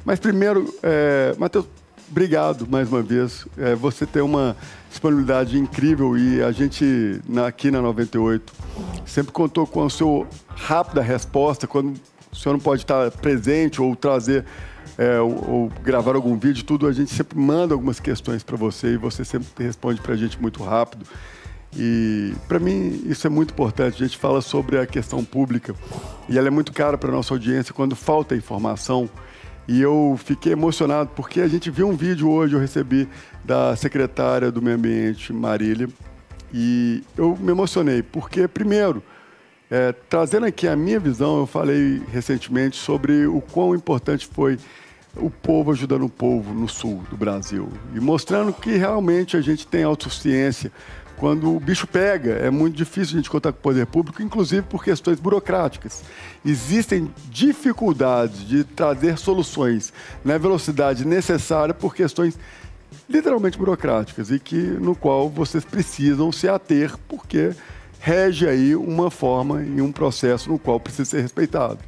Mas primeiro, Matheus, obrigado mais uma vez. Você tem uma disponibilidade incrível e a gente, aqui na 98, sempre contou com a sua rápida resposta. Quando o senhor não pode estar presente ou trazer, ou gravar algum vídeo, tudo, a gente sempre manda algumas questões para você e você sempre responde para a gente muito rápido. E, para mim, isso é muito importante. A gente fala sobre a questão pública e ela é muito cara para a nossa audiência quando falta informação. E eu fiquei emocionado porque a gente viu um vídeo hoje, eu recebi da secretária do Meio Ambiente, Marília, e eu me emocionei porque, primeiro, trazendo aqui a minha visão, eu falei recentemente sobre o quão importante foi o povo ajudando o povo no sul do Brasil e mostrando que realmente a gente tem autossuficiência. Quando o bicho pega, é muito difícil a gente contar com o poder público, inclusive por questões burocráticas. Existem dificuldades de trazer soluções na velocidade necessária por questões literalmente burocráticas e no qual vocês precisam se ater, porque rege aí uma forma e um processo no qual precisa ser respeitado.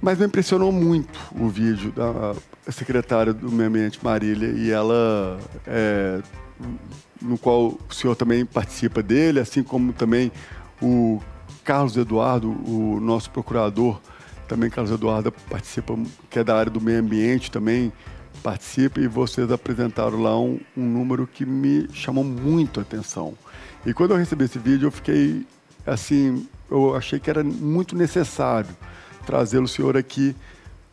Mas me impressionou muito o vídeo da secretária do Meio Ambiente, Marília, e ela... no qual o senhor também participa dele, assim como também o Carlos Eduardo, o nosso procurador, também Carlos Eduardo participa, que é da área do meio ambiente, também participa, e vocês apresentaram lá um número que me chamou muito a atenção. E quando eu recebi esse vídeo, eu fiquei assim, eu achei que era muito necessário trazê-lo, senhor, aqui,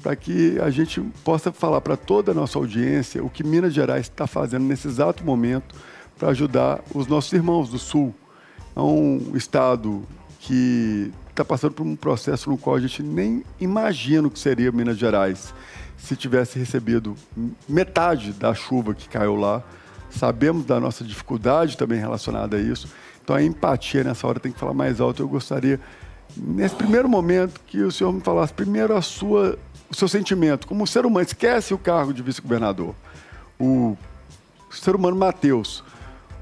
para que a gente possa falar para toda a nossa audiência o que Minas Gerais está fazendo nesse exato momento para ajudar os nossos irmãos do Sul. É um estado que está passando por um processo no qual a gente nem imagina o que seria Minas Gerais se tivesse recebido metade da chuva que caiu lá. Sabemos da nossa dificuldade também relacionada a isso. Então a empatia nessa hora tem que falar mais alto. Eu gostaria, nesse primeiro momento, que o senhor me falasse primeiro o seu sentimento como ser humano. Esquece o cargo de vice-governador. O ser humano Matheus,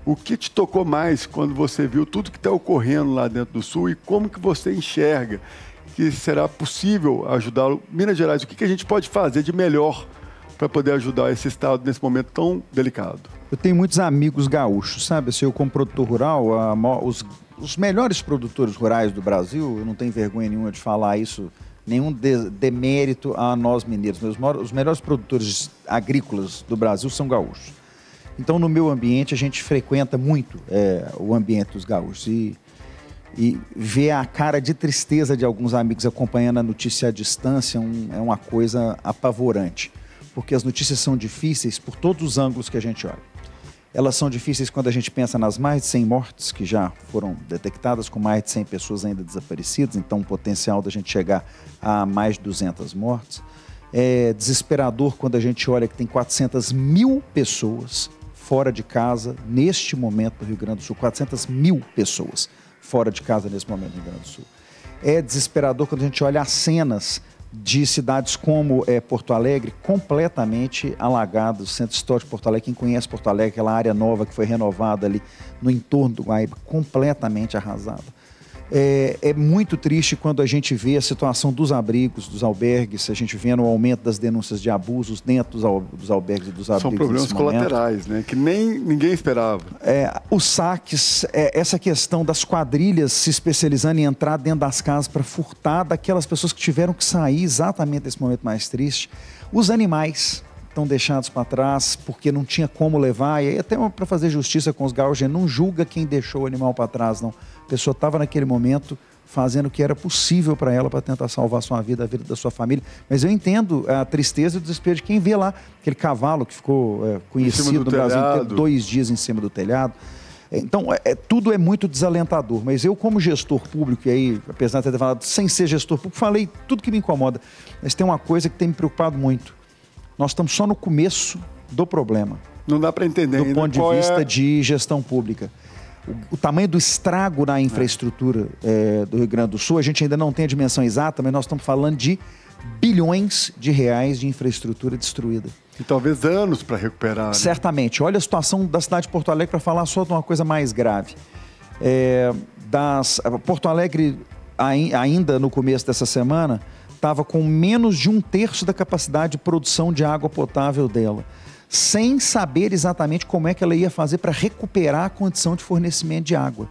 o que te tocou mais quando você viu tudo que está ocorrendo lá dentro do Sul e como que você enxerga que será possível ajudar Minas Gerais? O que a gente pode fazer de melhor para poder ajudar esse estado nesse momento tão delicado? Eu tenho muitos amigos gaúchos, sabe? Assim, eu como produtor rural, os melhores produtores rurais do Brasil, eu não tenho vergonha nenhuma de falar isso, nenhum demérito a nós mineiros, mas os melhores produtores agrícolas do Brasil são gaúchos. Então, no meu ambiente, a gente frequenta muito o ambiente dos gaúchos e ver a cara de tristeza de alguns amigos acompanhando a notícia à distância é uma coisa apavorante, porque as notícias são difíceis por todos os ângulos que a gente olha. Elas são difíceis quando a gente pensa nas mais de 100 mortes que já foram detectadas, com mais de 100 pessoas ainda desaparecidas, então o potencial da gente chegar a mais de 200 mortes. É desesperador quando a gente olha que tem 400 mil pessoas fora de casa neste momento no Rio Grande do Sul. 400 mil pessoas fora de casa nesse momento no Rio Grande do Sul. É desesperador quando a gente olha as cenas de cidades como Porto Alegre, completamente alagadas, o centro histórico de Porto Alegre, quem conhece Porto Alegre, aquela área nova que foi renovada ali no entorno do Guaíba, completamente arrasada. É muito triste quando a gente vê a situação dos abrigos, dos albergues, a gente vê o aumento das denúncias de abusos dentro dos albergues e dos abrigos. São problemas colaterais, né? Que ninguém esperava. Os saques, essa questão das quadrilhas se especializando em entrar dentro das casas para furtar daquelas pessoas que tiveram que sair exatamente nesse momento mais triste. Os animais estão deixados para trás porque não tinha como levar, e aí até para fazer justiça com os gaúchos, não julga quem deixou o animal para trás, não. A pessoa estava naquele momento fazendo o que era possível para ela, para tentar salvar a sua vida, a vida da sua família. Mas eu entendo a tristeza e o desespero de quem vê lá aquele cavalo que ficou conhecido no Brasil inteiro, 2 dias em cima do telhado. Então, tudo é muito desalentador, mas eu como gestor público, e aí, apesar de ter falado sem ser gestor público, falei tudo que me incomoda, mas tem uma coisa que tem me preocupado muito. Nós estamos só no começo do problema. Não dá para entender do ponto de vista de gestão pública. O tamanho do estrago na infraestrutura do Rio Grande do Sul, a gente ainda não tem a dimensão exata, mas nós estamos falando de bilhões de reais de infraestrutura destruída. E talvez anos para recuperar. Né? Certamente. Olha a situação da cidade de Porto Alegre para falar só de uma coisa mais grave. Porto Alegre, ainda no começo dessa semana, estava com menos de 1/3 da capacidade de produção de água potável dela, sem saber exatamente como é que ela ia fazer para recuperar a condição de fornecimento de água.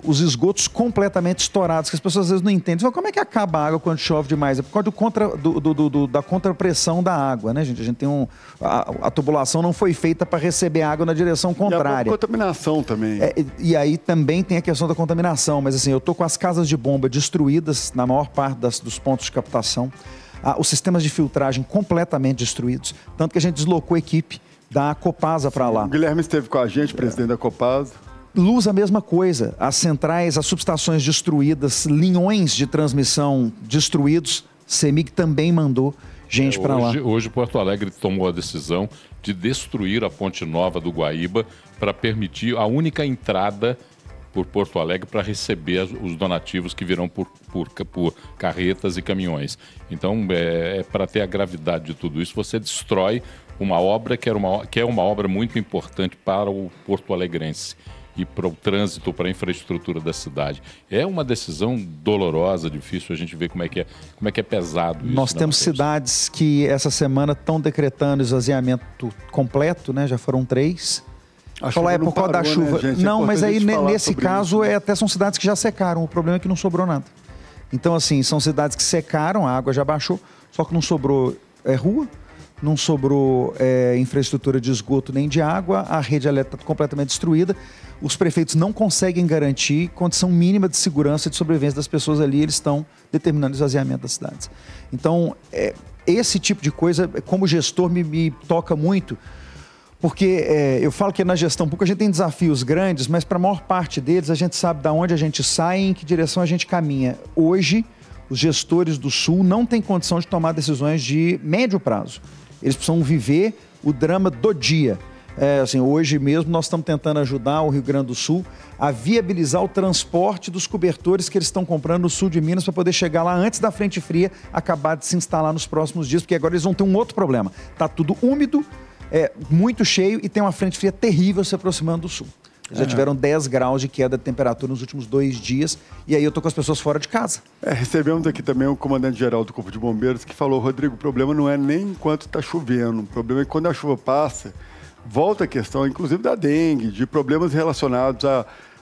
Os esgotos completamente estourados, que as pessoas às vezes não entendem. Como é que acaba a água quando chove demais? É por causa da contrapressão da água, né, gente? A gente tem a tubulação não foi feita para receber água na direção contrária. E a contaminação também. E aí também tem a questão da contaminação, mas assim, eu estou com as casas de bomba destruídas na maior parte dos pontos de captação, os sistemas de filtragem completamente destruídos, tanto que a gente deslocou a equipe da Copasa para lá. O Guilherme esteve com a gente, presidente da Copasa. Luz, a mesma coisa. As centrais, as subestações destruídas, linhões de transmissão destruídos. CEMIG também mandou gente para lá. Hoje, Porto Alegre tomou a decisão de destruir a Ponte Nova do Guaíba para permitir a única entrada por Porto Alegre para receber os donativos que virão por carretas e caminhões. Então, para ter a gravidade de tudo isso, você destrói uma obra que é uma obra muito importante para o porto-alegrense e para o trânsito, para a infraestrutura da cidade. É uma decisão dolorosa, difícil, a gente vê como é que é pesado isso. Nós temos cidades que essa semana estão decretando esvaziamento completo, né? Já foram 3. Falar por causa da chuva. Né, não, mas aí nesse caso até são cidades que já secaram. O problema é que não sobrou nada. Então, assim, são cidades que secaram, a água já baixou, só que não sobrou rua, não sobrou infraestrutura de esgoto nem de água, a rede elétrica está completamente destruída. Os prefeitos não conseguem garantir condição mínima de segurança e de sobrevivência das pessoas ali, eles estão determinando o esvaziamento das cidades. Então, esse tipo de coisa, como gestor, me toca muito, porque eu falo que na gestão pública a gente tem desafios grandes, mas para a maior parte deles a gente sabe de onde a gente sai e em que direção a gente caminha. Hoje, os gestores do Sul não têm condição de tomar decisões de médio prazo. Eles precisam viver o drama do dia. Assim, hoje mesmo nós estamos tentando ajudar o Rio Grande do Sul a viabilizar o transporte dos cobertores que eles estão comprando no sul de Minas para poder chegar lá antes da frente fria acabar de se instalar nos próximos dias, porque agora eles vão ter um outro problema. Está tudo úmido, muito cheio e tem uma frente fria terrível se aproximando do sul. Eles já tiveram 10 graus de queda de temperatura nos últimos 2 dias e aí eu estou com as pessoas fora de casa. Recebemos aqui também o comandante-geral do Corpo de Bombeiros que falou, Rodrigo, o problema não é nem enquanto está chovendo, o problema é que quando a chuva passa, volta a questão, inclusive, da dengue, de problemas relacionados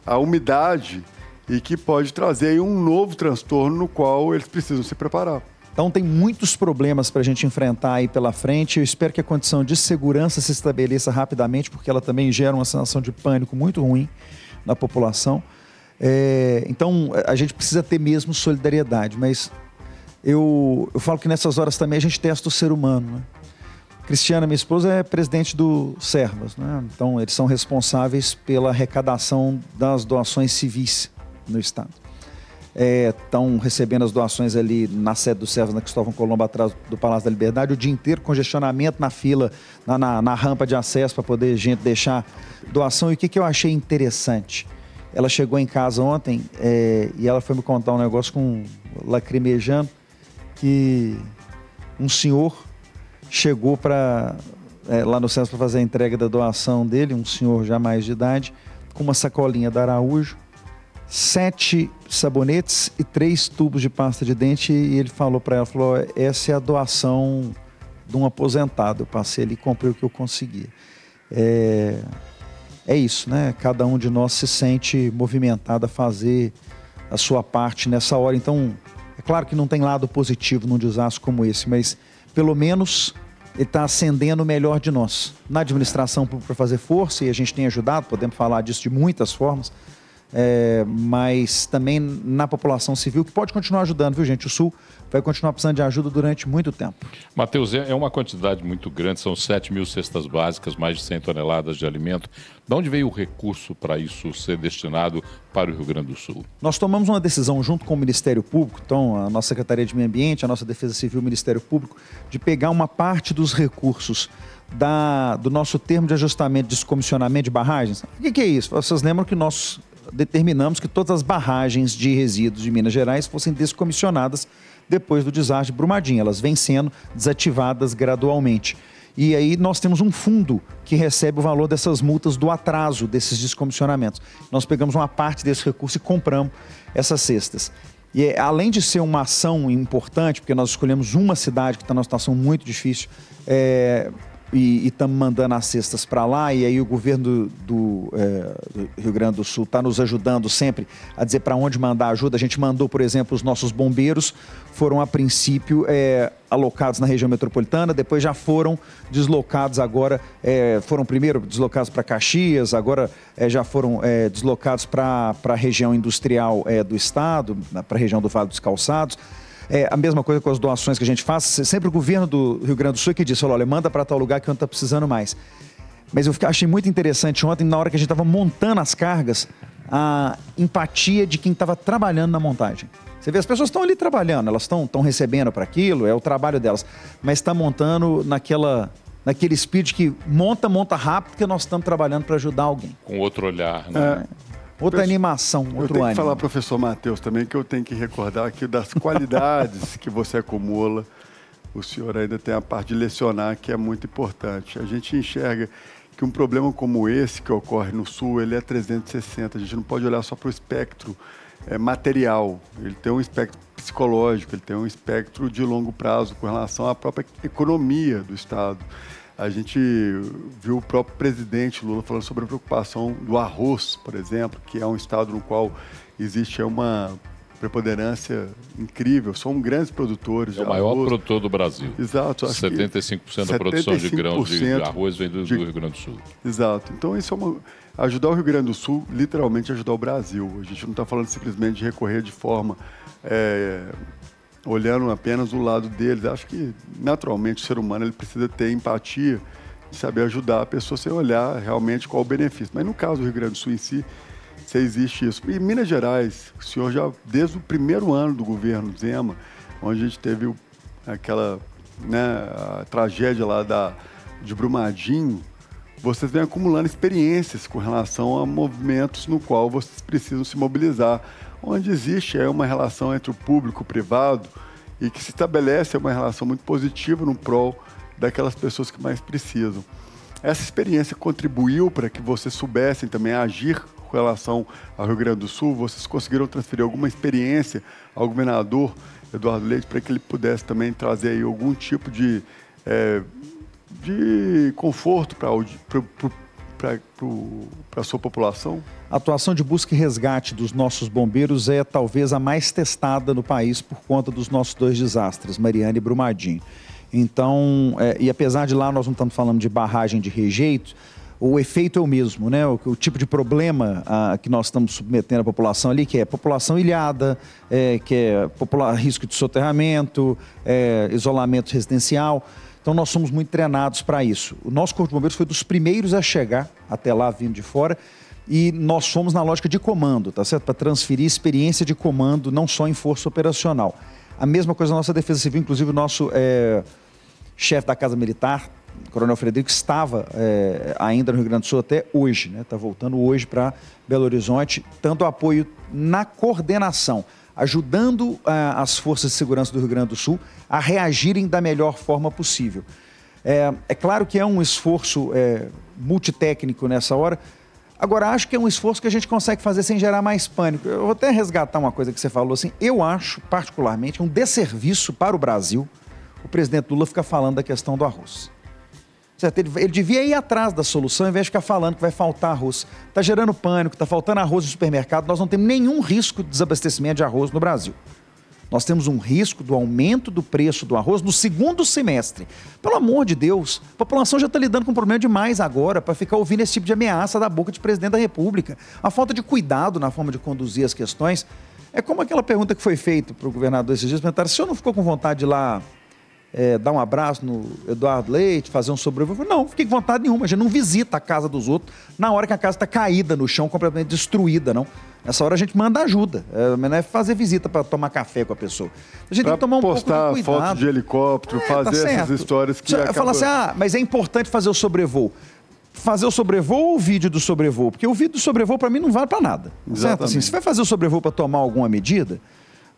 à umidade e que pode trazer aí um novo transtorno no qual eles precisam se preparar. Então tem muitos problemas para a gente enfrentar aí pela frente. Eu espero que a condição de segurança se estabeleça rapidamente, porque ela também gera uma sensação de pânico muito ruim na população. Então a gente precisa ter mesmo solidariedade, mas eu falo que nessas horas também a gente testa o ser humano, né? Cristiana, minha esposa, é presidente do Servas, né? Então eles são responsáveis pela arrecadação das doações civis no estado. Estão recebendo as doações ali na sede do Servas, na Cristóvão Colombo, atrás do Palácio da Liberdade, o dia inteiro, congestionamento na fila, na rampa de acesso para poder gente deixar doação. E o que eu achei interessante? Ela chegou em casa ontem e ela foi me contar um negócio com lacrimejando, que um senhor chegou lá no Servas para fazer a entrega da doação dele, um senhor já mais de idade, com uma sacolinha da Araújo, 7 sabonetes e 3 tubos de pasta de dente, e ele falou para ela, essa é a doação de um aposentado, eu passei ali e comprei o que eu conseguia. É isso, né? Cada um de nós se sente movimentado a fazer a sua parte nessa hora. Então, é claro que não tem lado positivo num desastre como esse, mas pelo menos ele está acendendo o melhor de nós. Na administração pública para fazer força, e a gente tem ajudado, podemos falar disso de muitas formas, mas também na população civil, que pode continuar ajudando, viu, gente? O Sul vai continuar precisando de ajuda durante muito tempo. Matheus, é uma quantidade muito grande, são 7.000 cestas básicas, mais de 100 toneladas de alimento. De onde veio o recurso para isso ser destinado para o Rio Grande do Sul? Nós tomamos uma decisão junto com o Ministério Público, então a nossa Secretaria de Meio Ambiente, a nossa Defesa Civil, o Ministério Público, de pegar uma parte dos recursos do nosso termo de ajustamento de descomissionamento de barragens. O que é isso? Vocês lembram que nós determinamos que todas as barragens de resíduos de Minas Gerais fossem descomissionadas depois do desastre de Brumadinho. Elas vêm sendo desativadas gradualmente. E aí nós temos um fundo que recebe o valor dessas multas do atraso desses descomissionamentos. Nós pegamos uma parte desse recurso e compramos essas cestas. E além de ser uma ação importante, porque nós escolhemos uma cidade que está numa situação muito difícil, e estamos mandando as cestas para lá, e aí o governo do Rio Grande do Sul está nos ajudando sempre a dizer para onde mandar ajuda. A gente mandou, por exemplo, os nossos bombeiros, foram a princípio alocados na região metropolitana, depois já foram deslocados agora, foram primeiro deslocados para Caxias, agora já foram deslocados para a região industrial do estado, para a região do Vale dos Calçados. A mesma coisa com as doações que a gente faz. Sempre o governo do Rio Grande do Sul que disse, olha, manda para tal lugar que não está precisando mais. Mas eu achei muito interessante ontem, na hora que a gente estava montando as cargas, a empatia de quem estava trabalhando na montagem. Você vê, as pessoas estão ali trabalhando, elas estão recebendo para aquilo, é o trabalho delas, mas está montando naquele speed que monta rápido, porque nós estamos trabalhando para ajudar alguém. Com outro olhar, né? Outra animação, outro ânimo. Eu tenho que falar, professor Matheus, também, que eu tenho que recordar aqui das qualidades que você acumula. O senhor ainda tem a parte de lecionar, que é muito importante. A gente enxerga que um problema como esse que ocorre no Sul, ele é 360. A gente não pode olhar só para o espectro material. Ele tem um espectro psicológico, ele tem um espectro de longo prazo com relação à própria economia do Estado. A gente viu o próprio presidente Lula falando sobre a preocupação do arroz, por exemplo, que é um estado no qual existe uma preponderância incrível. São grandes produtores de arroz. É o maior produtor do Brasil. Exato. 75% da produção de grãos de arroz vem do Rio Grande do Sul. Exato. Então, isso é ajudar o Rio Grande do Sul, literalmente ajudar o Brasil. A gente não está falando simplesmente de recorrer de forma... olhando apenas o lado deles. Acho que, naturalmente, o ser humano ele precisa ter empatia e saber ajudar a pessoa sem olhar realmente qual o benefício. Mas no caso do Rio Grande do Sul em si, se existe isso. E Minas Gerais, o senhor já, desde o primeiro ano do governo Zema, onde a gente teve aquela a tragédia lá de Brumadinho, vocês vêm acumulando experiências com relação a movimentos no qual vocês precisam se mobilizar, onde existe uma relação entre o público e o privado e que se estabelece uma relação muito positiva no prol daquelas pessoas que mais precisam. Essa experiência contribuiu para que vocês soubessem também agir com relação ao Rio Grande do Sul? Vocês conseguiram transferir alguma experiência ao governador Eduardo Leite para que ele pudesse também trazer aí algum tipo de conforto para a sua população? A atuação de busca e resgate dos nossos bombeiros é talvez a mais testada no país por conta dos nossos dois desastres, Mariana e Brumadinho. Então, e apesar de lá nós não estamos falando de barragem de rejeito, o efeito é o mesmo, né? O tipo de problema que nós estamos submetendo a população ali, que é população ilhada, que é risco de soterramento, isolamento residencial. Então, nós somos muito treinados para isso. O nosso Corpo de Bombeiros foi dos primeiros a chegar até lá, vindo de fora, e nós fomos na lógica de comando, tá certo? Para transferir experiência de comando, não só em força operacional. A mesma coisa na nossa Defesa Civil, inclusive o nosso chefe da Casa Militar, Coronel Frederico, estava ainda no Rio Grande do Sul até hoje, né? Está voltando hoje para Belo Horizonte, dando apoio na coordenação, ajudando as forças de segurança do Rio Grande do Sul a reagirem da melhor forma possível. É claro que é um esforço multitécnico nessa hora. Agora, acho que é um esforço que a gente consegue fazer sem gerar mais pânico. Eu vou até resgatar uma coisa que você falou assim. Eu acho, particularmente, um desserviço para o Brasil o presidente Lula ficar falando da questão do arroz. Certo? Ele devia ir atrás da solução, ao invés de ficar falando que vai faltar arroz. Está gerando pânico, está faltando arroz no supermercado. Nós não temos nenhum risco de desabastecimento de arroz no Brasil. Nós temos um risco do aumento do preço do arroz no segundo semestre. Pelo amor de Deus, a população já está lidando com um problema demais agora para ficar ouvindo esse tipo de ameaça da boca de presidente da República. A falta de cuidado na forma de conduzir as questões. É como aquela pergunta que foi feita para o governador esses dias, perguntaram, se o senhor não ficou com vontade de ir lá dar um abraço no Eduardo Leite, fazer um sobrevoo? Não, fiquei com vontade nenhuma. A gente não visita a casa dos outros na hora que a casa está caída no chão, completamente destruída, não. Nessa hora a gente manda ajuda, não é fazer visita para tomar café com a pessoa. A gente tem que tomar um pouco de cuidado. Postar foto de helicóptero, fazer essas histórias que acabam... Fala assim, mas é importante fazer o sobrevoo. Fazer o sobrevoo ou o vídeo do sobrevoo? Porque o vídeo do sobrevoo para mim não vale para nada. Certo? Assim, se vai fazer o sobrevoo para tomar alguma medida,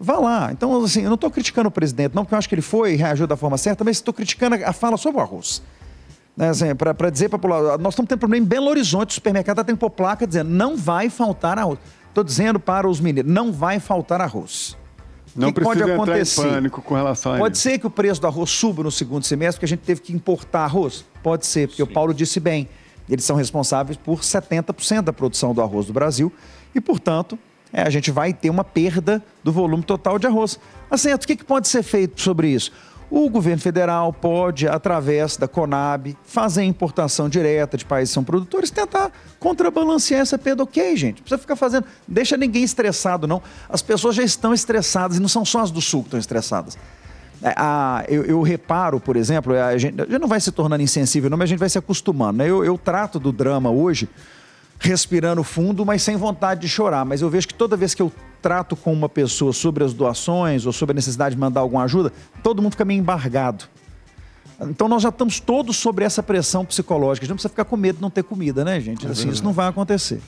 vá lá. Então, assim, eu não estou criticando o presidente, não, porque eu acho que ele foi e reagiu da forma certa, mas estou criticando a fala sobre o arroz. Assim, para dizer para a população, nós estamos tendo problema em Belo Horizonte, o supermercado está tendo placa dizendo, não vai faltar arroz. Estou dizendo para os mineiros, não vai faltar arroz. Não que pode precisa acontecer? entrar em pânico com relação a Pode isso. ser que o preço do arroz suba no segundo semestre, porque a gente teve que importar arroz? Pode ser, porque o Paulo disse bem, eles são responsáveis por 70% da produção do arroz do Brasil e, portanto, a gente vai ter uma perda do volume total de arroz. Assim, o que pode ser feito sobre isso? O governo federal pode, através da Conab, fazer importação direta de países que são produtores, tentar contrabalancear essa perda. Ok, gente, não precisa ficar fazendo, deixa ninguém estressado, não. As pessoas já estão estressadas e não são só as do Sul que estão estressadas. Eu reparo, por exemplo, a gente não vai se tornando insensível, não, mas a gente vai se acostumando, né? Eu trato do drama hoje respirando fundo, mas sem vontade de chorar. Mas eu vejo que toda vez que eu trato com uma pessoa sobre as doações ou sobre a necessidade de mandar alguma ajuda, todo mundo fica meio embargado. Então nós já estamos todos sobre essa pressão psicológica. A gente não precisa ficar com medo de não ter comida, né, gente? Assim, isso não vai acontecer.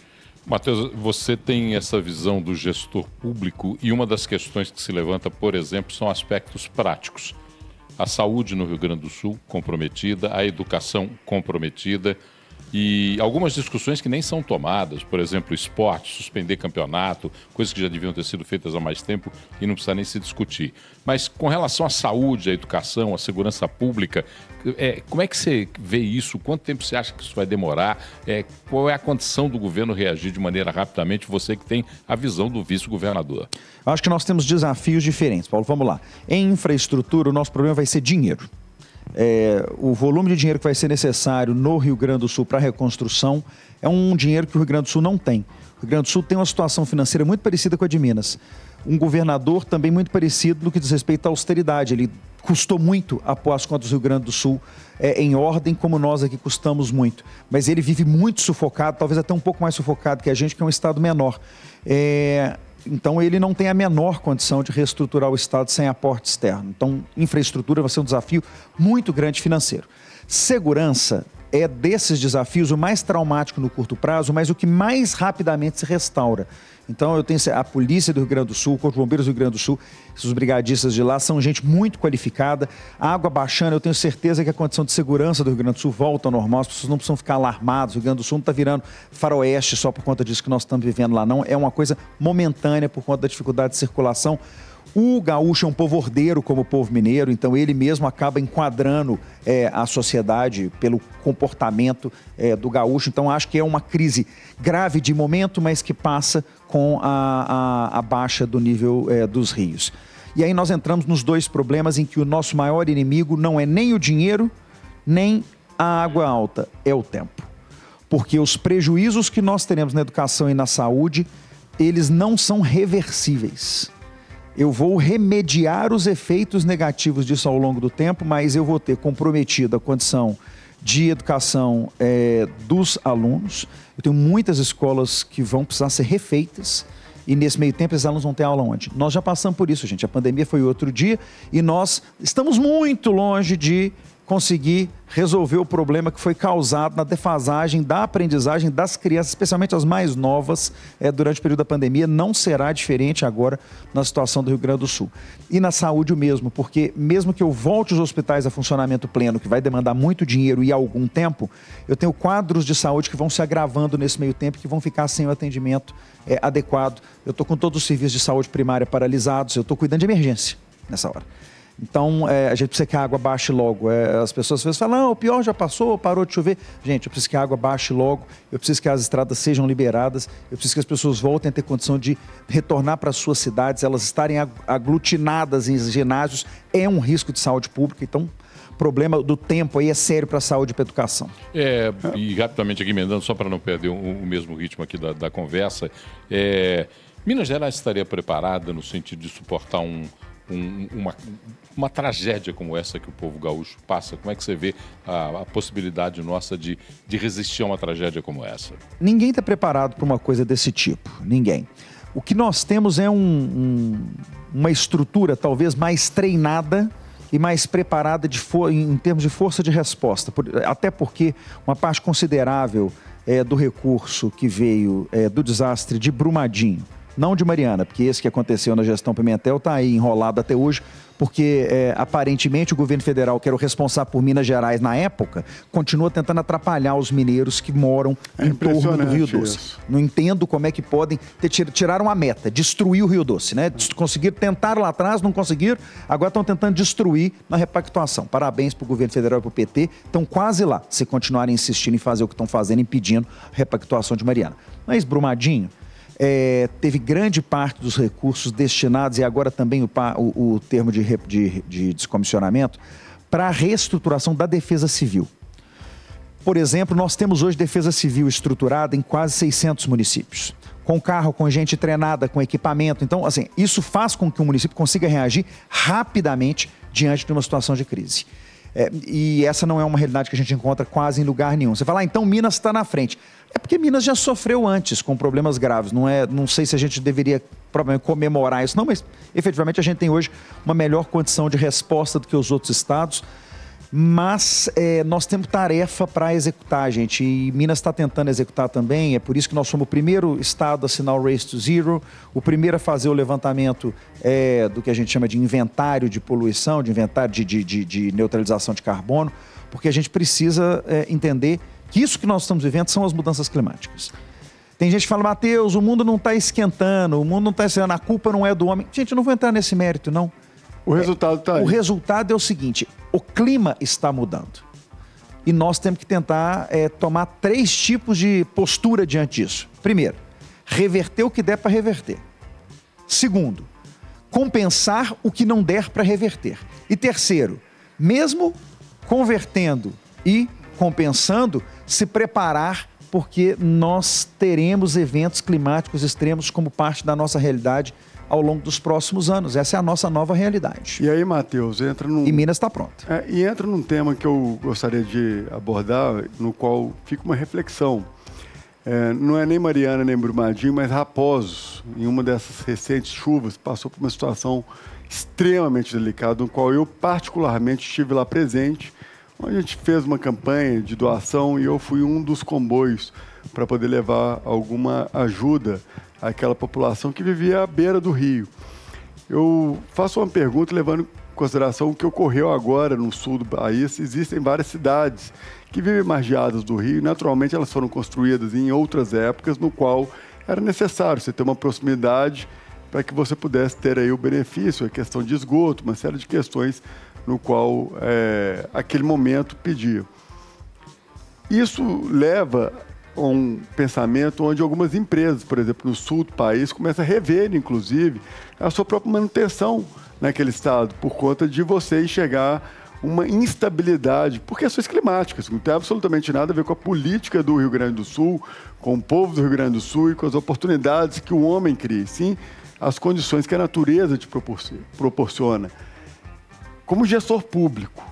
Matheus, você tem essa visão do gestor público e uma das questões que se levanta, por exemplo, são aspectos práticos. A saúde no Rio Grande do Sul comprometida, a educação comprometida e algumas discussões que nem são tomadas, por exemplo, esporte, suspender campeonato, coisas que já deviam ter sido feitas há mais tempo e não precisa nem se discutir. Mas com relação à saúde, à educação, à segurança pública, como é que você vê isso? Quanto tempo você acha que isso vai demorar? Qual é a condição do governo reagir de maneira rapidamente? Você que tem a visão do vice-governador. Eu acho que nós temos desafios diferentes, Paulo. Vamos lá. Em infraestrutura, o nosso problema vai ser dinheiro. O volume de dinheiro que vai ser necessário no Rio Grande do Sul para a reconstrução é um dinheiro que o Rio Grande do Sul não tem. O Rio Grande do Sul tem uma situação financeira muito parecida com a de Minas. Um governador também muito parecido no que diz respeito à austeridade. Ele custou muito a pôr as contas do Rio Grande do Sul em ordem, como nós aqui custamos muito. Mas ele vive muito sufocado, talvez até um pouco mais sufocado que a gente, que é um estado menor. Então, ele não tem a menor condição de reestruturar o Estado sem aporte externo. Então, infraestrutura vai ser um desafio muito grande financeiro. Segurança é desses desafios o mais traumático no curto prazo, mas o que mais rapidamente se restaura. Então, eu tenho a polícia do Rio Grande do Sul, o Corpo de Bombeiros do Rio Grande do Sul, os brigadistas de lá são gente muito qualificada. A água baixando, eu tenho certeza que a condição de segurança do Rio Grande do Sul volta ao normal, as pessoas não precisam ficar alarmadas. O Rio Grande do Sul não está virando faroeste só por conta disso que nós estamos vivendo lá, não. É uma coisa momentânea por conta da dificuldade de circulação. O gaúcho é um povo ordeiro como o povo mineiro, então ele mesmo acaba enquadrando a sociedade pelo comportamento do gaúcho. Então acho que é uma crise grave de momento, mas que passa com a baixa do nível dos rios. E aí nós entramos nos dois problemas em que o nosso maior inimigo não é nem o dinheiro, nem a água alta, é o tempo. Porque os prejuízos que nós teremos na educação e na saúde, eles não são reversíveis. Eu vou remediar os efeitos negativos disso ao longo do tempo, mas eu vou ter comprometido a condição de educação dos alunos. Eu tenho muitas escolas que vão precisar ser refeitas e nesse meio tempo esses alunos vão ter aula onde? Nós já passamos por isso, gente. A pandemia foi outro dia e nós estamos muito longe de conseguir resolver o problema que foi causado na defasagem da aprendizagem das crianças, especialmente as mais novas, durante o período da pandemia. Não será diferente agora na situação do Rio Grande do Sul. E na saúde o mesmo, porque mesmo que eu volte os hospitais a funcionamento pleno, que vai demandar muito dinheiro e algum tempo, eu tenho quadros de saúde que vão se agravando nesse meio tempo, que vão ficar sem o atendimento adequado. Eu estou com todos os serviços de saúde primária paralisados, eu estou cuidando de emergência nessa hora. Então, a gente precisa que a água baixe logo. As pessoas às vezes falam, não, o pior já passou, parou de chover. Gente, eu preciso que a água baixe logo, eu preciso que as estradas sejam liberadas, eu preciso que as pessoas voltem a ter condição de retornar para as suas cidades, elas estarem aglutinadas em ginásios, é um risco de saúde pública. Então, o problema do tempo aí é sério para a saúde e para a educação. E rapidamente aqui, emendando, só para não perder o mesmo ritmo aqui da conversa, Minas Gerais estaria preparada no sentido de suportar uma tragédia como essa que o povo gaúcho passa? Como é que você vê a possibilidade nossa de resistir a uma tragédia como essa? Ninguém está preparado para uma coisa desse tipo, ninguém. O que nós temos é uma estrutura talvez mais treinada e mais preparada em termos de força de resposta, até porque uma parte considerável do recurso que veio do desastre de Brumadinho, não de Mariana, porque esse que aconteceu na gestão Pimentel está aí enrolado até hoje, porque aparentemente o governo federal, que era o responsável por Minas Gerais na época, continua tentando atrapalhar os mineiros que moram em torno do Rio Doce. Isso. Não entendo como é que podem tiraram a meta, destruir o Rio Doce, né? Conseguiram, tentaram lá atrás, não conseguiram, agora estão tentando destruir na repactuação. Parabéns para o governo federal e para o PT, estão quase lá, se continuarem insistindo em fazer o que estão fazendo, impedindo a repactuação de Mariana. Mas Brumadinho, teve grande parte dos recursos destinados, e agora também o termo de descomissionamento, para a reestruturação da defesa civil. Por exemplo, nós temos hoje defesa civil estruturada em quase 600 municípios, com carro, com gente treinada, com equipamento. Então, assim, isso faz com que o município consiga reagir rapidamente diante de uma situação de crise. E essa não é uma realidade que a gente encontra quase em lugar nenhum. Você fala, então Minas está na frente. É porque Minas já sofreu antes com problemas graves. Não sei se a gente deveria provavelmente comemorar isso, não, mas efetivamente a gente tem hoje uma melhor condição de resposta do que os outros estados. Mas nós temos tarefa para executar, gente, e Minas está tentando executar também. É por isso que nós somos o primeiro estado a assinar o Race to Zero, o primeiro a fazer o levantamento do que a gente chama de inventário de poluição, de inventário de neutralização de carbono, porque a gente precisa entender que isso que nós estamos vivendo são as mudanças climáticas. Tem gente que fala, Matheus, o mundo não está esquentando, o mundo não está esquentando, a culpa não é do homem. Gente, eu não vou entrar nesse mérito, não. O resultado está aí. O resultado é o seguinte, o clima está mudando. E nós temos que tentar tomar 3 tipos de postura diante disso. Primeiro, reverter o que der para reverter. Segundo, compensar o que não der para reverter. E terceiro, mesmo convertendo e compensando, se preparar, porque nós teremos eventos climáticos extremos como parte da nossa realidade ao longo dos próximos anos. Essa é a nossa nova realidade. E aí, Matheus, entra num... E Minas está pronta. E entra num tema que eu gostaria de abordar, no qual fica uma reflexão. Não é nem Mariana, nem Brumadinho, mas Raposos, em uma dessas recentes chuvas, passou por uma situação extremamente delicada, no qual eu particularmente estive lá presente, onde a gente fez uma campanha de doação e eu fui um dos comboios para poder levar alguma ajuda àquela população que vivia à beira do rio. Eu faço uma pergunta levando em consideração o que ocorreu agora no sul do país. Existem várias cidades que vivem margeadas do rio e, naturalmente, elas foram construídas em outras épocas, no qual era necessário você ter uma proximidade para que você pudesse ter aí o benefício, a questão de esgoto, uma série de questões no qual aquele momento pedia. Isso leva a um pensamento onde algumas empresas, por exemplo, no sul do país, começam a rever, inclusive, a sua própria manutenção naquele estado, por conta de você enxergar uma instabilidade por questões climáticas. Não tem absolutamente nada a ver com a política do Rio Grande do Sul, com o povo do Rio Grande do Sul e com as oportunidades que o homem cria, sim, as condições que a natureza te proporciona. Como gestor público,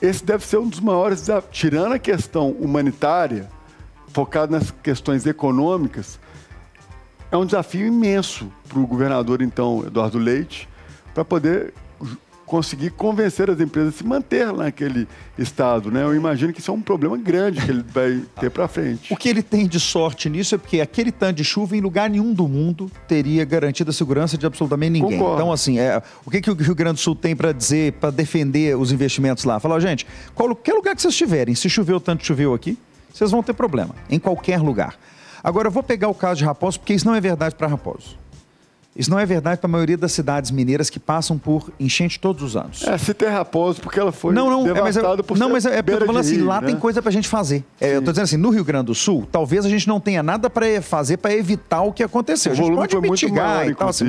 esse deve ser um dos maiores desafios, tirando a questão humanitária, focado nas questões econômicas, é um desafio imenso para o governador, então, Eduardo Leite, para poder conseguir convencer as empresas a se manter naquele estado, né? Eu imagino que isso é um problema grande que ele vai ter para frente. O que ele tem de sorte nisso é porque aquele tanto de chuva em lugar nenhum do mundo teria garantido a segurança de absolutamente ninguém. Concordo. Então, assim, o que o Rio Grande do Sul tem para dizer, para defender os investimentos lá? Falar, gente, qualquer lugar que vocês estiverem, se choveu tanto choveu aqui, vocês vão ter problema, em qualquer lugar. Agora, eu vou pegar o caso de Raposos, porque isso não é verdade para Raposos. Isso não é verdade para a maioria das cidades mineiras que passam por enchente todos os anos. Se tem Raposo, porque ela foi devastada por Não, mas é porque eu tô falando assim, lá né? tem coisa para a gente fazer. Eu estou dizendo assim, no Rio Grande do Sul, talvez a gente não tenha nada para fazer para evitar o que aconteceu. A gente pode mitigar e tal, assim,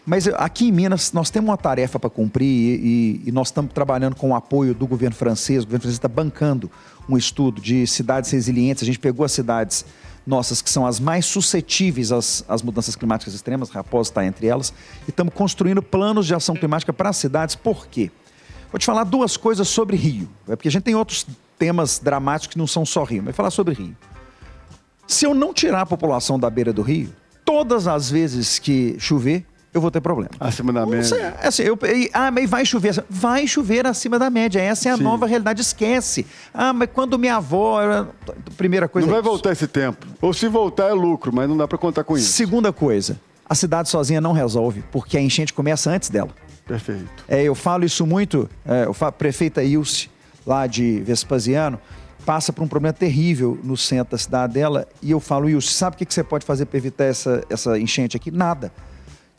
mas aqui em Minas, nós temos uma tarefa para cumprir e nós estamos trabalhando com o apoio do governo francês. O governo francês está bancando um estudo de cidades resilientes. A gente pegou as cidades nossas que são as mais suscetíveis às mudanças climáticas extremas, Raposo está entre elas, e estamos construindo planos de ação climática para as cidades. Por quê? Vou te falar 2 coisas sobre Rio, porque a gente tem outros temas dramáticos que não são só Rio, mas vou falar sobre Rio. Se eu não tirar a população da beira do rio, todas as vezes que chover, eu vou ter problema. Acima da média. Mas vai chover. Vai chover acima da média. Essa é a nova realidade. Esquece. Mas quando minha avó... Primeira coisa... Não vai voltar esse tempo. Ou se voltar é lucro, mas não dá para contar com isso. Segunda coisa. a cidade sozinha não resolve, porque a enchente começa antes dela. Perfeito. Eu falo isso muito, a prefeita Ilse, lá de Vespasiano, passa por um problema terrível no centro da cidade dela, e eu falo, Ilse, sabe o que você pode fazer para evitar essa enchente aqui? Nada.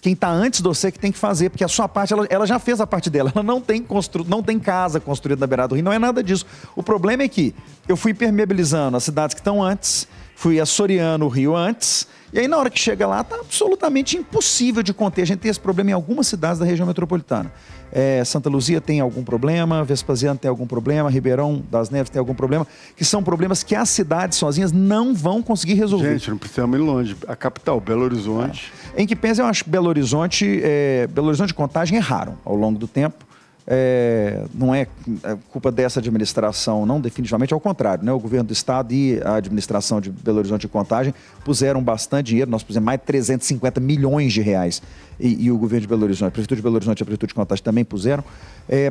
Quem está antes de você que tem que fazer, porque a sua parte, ela já fez a parte dela, ela não tem casa construída na beirada do rio, não é nada disso. O problema é que eu fui permeabilizando as cidades que estão antes, fui assoreando o rio antes, e aí na hora que chega lá está absolutamente impossível de conter. A gente tem esse problema em algumas cidades da região metropolitana. Santa Luzia tem algum problema, Vespasiano tem algum problema, Ribeirão das Neves tem algum problema, que são problemas que as cidades sozinhas não vão conseguir resolver. Gente, não precisamos ir longe. A capital, Belo Horizonte. Em que pensa, eu acho que Belo Horizonte e Contagem erraram ao longo do tempo. Não é culpa dessa administração, não, definitivamente, ao contrário, né? O governo do estado e a administração de Belo Horizonte e Contagem puseram bastante dinheiro, nós pusemos mais de 350 milhões de reais, e o governo de Belo Horizonte, a prefeitura de Belo Horizonte e a prefeitura de Contagem também puseram,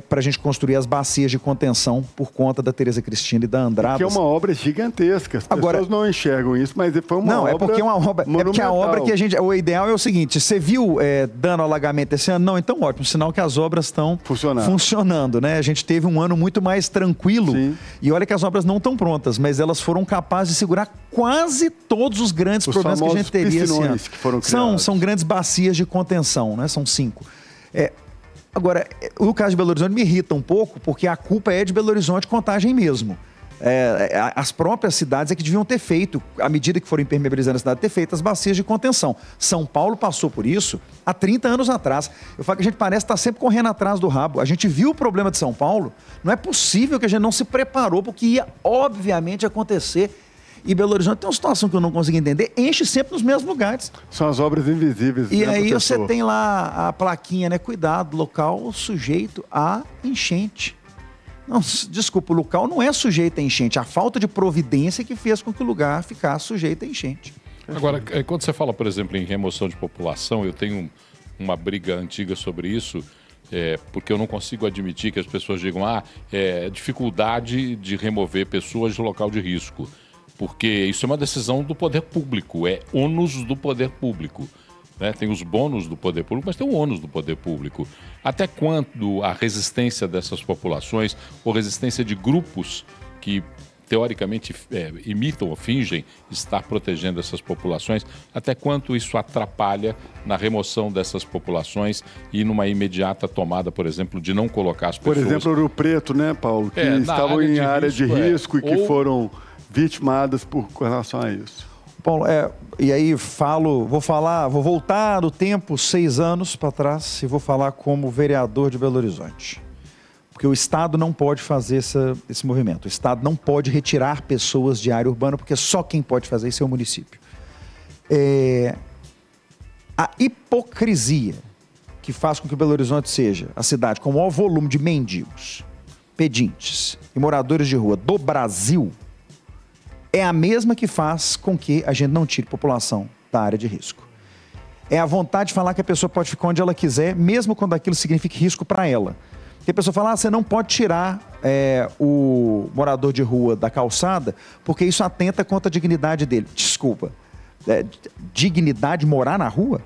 para a gente construir as bacias de contenção por conta da Tereza Cristina e da Andradas. Que é uma obra gigantesca, as pessoas não enxergam isso, mas foi uma obra. Não, é porque é uma obra, é porque a obra que o ideal é o seguinte, você viu dano ao alagamento esse ano? Não, então ótimo, sinal que as obras estão funcionando, né? A gente teve um ano muito mais tranquilo. Sim. E olha que as obras não estão prontas, mas elas foram capazes de segurar quase todos os grandes problemas que a gente teria esse ano. Que foram criados. São grandes bacias de contenção, né? São 5. Agora, o caso de Belo Horizonte me irrita um pouco, porque a culpa é de Belo Horizonte Contagem mesmo. As próprias cidades é que deviam ter feito, à medida que foram impermeabilizando a cidade, ter feito as bacias de contenção. São Paulo passou por isso há 30 anos atrás. Eu falo que a gente parece estar sempre correndo atrás do rabo. A gente viu o problema de São Paulo, não é possível que a gente não se preparou porque ia, obviamente, acontecer. E Belo Horizonte tem uma situação que eu não consigo entender, enche sempre nos mesmos lugares. São as obras invisíveis. E aí você tem lá a plaquinha, né? Cuidado, local sujeito a enchente. Não, desculpa, o local não é sujeito a enchente. A falta de providência que fez com que o lugar ficasse sujeito a enchente. Agora, quando você fala, por exemplo, em remoção de população, eu tenho uma briga antiga sobre isso, porque eu não consigo admitir que as pessoas digam dificuldade de remover pessoas de local de risco. Porque isso é uma decisão do poder público, é ônus do poder público. Né? Tem os bônus do poder público, mas tem o ônus do poder público. Até quando a resistência dessas populações, ou resistência de grupos que teoricamente imitam ou fingem estar protegendo essas populações, até quanto isso atrapalha na remoção dessas populações e numa imediata tomada, por exemplo, de não colocar as pessoas... Por exemplo, Ouro Preto, né, Paulo? Que estavam em área de risco e que foram vitimadas por relação a isso. Paulo, e aí vou voltar no tempo 6 anos para trás e vou falar como vereador de Belo Horizonte. Porque o Estado não pode fazer esse movimento. O Estado não pode retirar pessoas de área urbana, porque só quem pode fazer isso é o município. A hipocrisia que faz com que Belo Horizonte seja a cidade com o maior volume de mendigos, pedintes e moradores de rua do Brasil é a mesma que faz com que a gente não tire população da área de risco. É a vontade de falar que a pessoa pode ficar onde ela quiser, mesmo quando aquilo signifique risco para ela. Porque a pessoa fala, você não pode tirar o morador de rua da calçada, porque isso atenta contra a dignidade dele. Desculpa, dignidade morar na rua?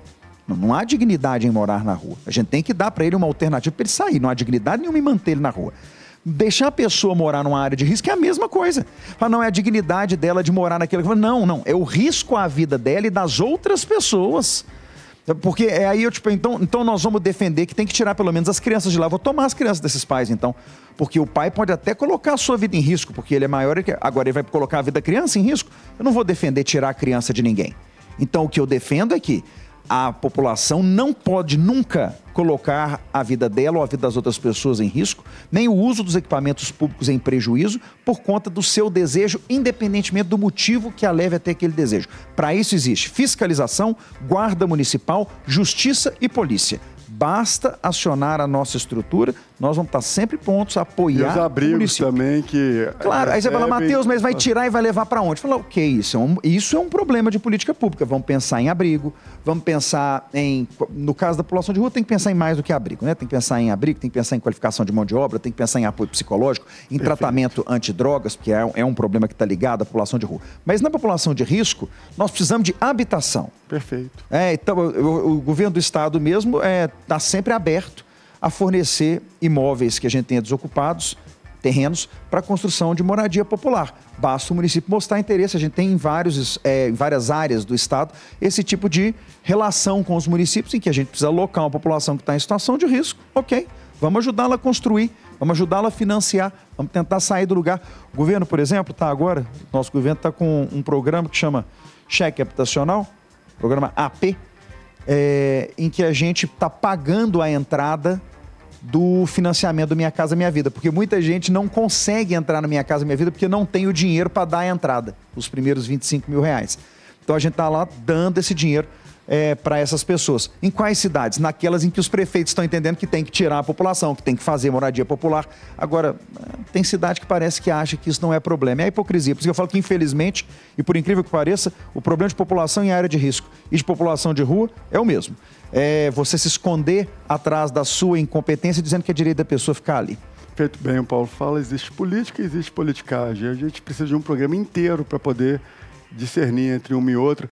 Não há dignidade em morar na rua. A gente tem que dar para ele uma alternativa para ele sair. Não há dignidade nenhuma em manter ele na rua. Deixar a pessoa morar numa área de risco é a mesma coisa. Fala, não, é a dignidade dela de morar naquele... Não, é o risco à vida dela e das outras pessoas. Porque aí então nós vamos defender que tem que tirar pelo menos as crianças de lá. Vou tomar as crianças desses pais, então. Porque o pai pode até colocar a sua vida em risco, porque ele é maior, agora ele vai colocar a vida da criança em risco. Eu não vou defender tirar a criança de ninguém. Então o que eu defendo é que a população não pode nunca colocar a vida dela ou a vida das outras pessoas em risco, nem o uso dos equipamentos públicos em prejuízo por conta do seu desejo, independentemente do motivo que a leve a ter aquele desejo. Para isso existe fiscalização, guarda municipal, justiça e polícia. Basta acionar a nossa estrutura, nós vamos estar sempre prontos a apoiar os abrigos o município. Também que... Claro, aí você fala, Matheus, mas vai tirar e vai levar para onde? Fala, ok, isso é um problema de política pública. Vamos pensar em abrigo, vamos pensar no caso da população de rua, tem que pensar em mais do que abrigo, né? Tem que pensar em abrigo, tem que pensar em qualificação de mão de obra, tem que pensar em apoio psicológico, em tratamento antidrogas, porque é um problema que está ligado à população de rua. Mas na população de risco, nós precisamos de habitação. Perfeito. Então, o governo do estado mesmo está sempre aberto a fornecer imóveis que a gente tenha desocupados, terrenos, para construção de moradia popular. Basta o município mostrar interesse. A gente tem em várias áreas do estado esse tipo de relação com os municípios em que a gente precisa alocar uma população que está em situação de risco. Ok, vamos ajudá-la a construir, vamos ajudá-la a financiar, vamos tentar sair do lugar. O governo, por exemplo, nosso governo está com um programa que chama Cheque Habitacional, programa AP, em que a gente está pagando a entrada do financiamento do Minha Casa Minha Vida, porque muita gente não consegue entrar no Minha Casa Minha Vida porque não tem o dinheiro para dar a entrada, os primeiros 25 mil reais. Então a gente está lá dando esse dinheiro para essas pessoas. Em quais cidades? Naquelas em que os prefeitos estão entendendo que tem que tirar a população, que tem que fazer moradia popular. Agora, tem cidade que parece que acha que isso não é problema. É a hipocrisia. Por isso que eu falo que, infelizmente, e por incrível que pareça, o problema de população em área de risco e de população de rua é o mesmo. Você se esconder atrás da sua incompetência dizendo que é direito da pessoa ficar ali. Feito bem, o Paulo fala, existe política e existe politicagem. A gente precisa de um programa inteiro para poder discernir entre uma e outra.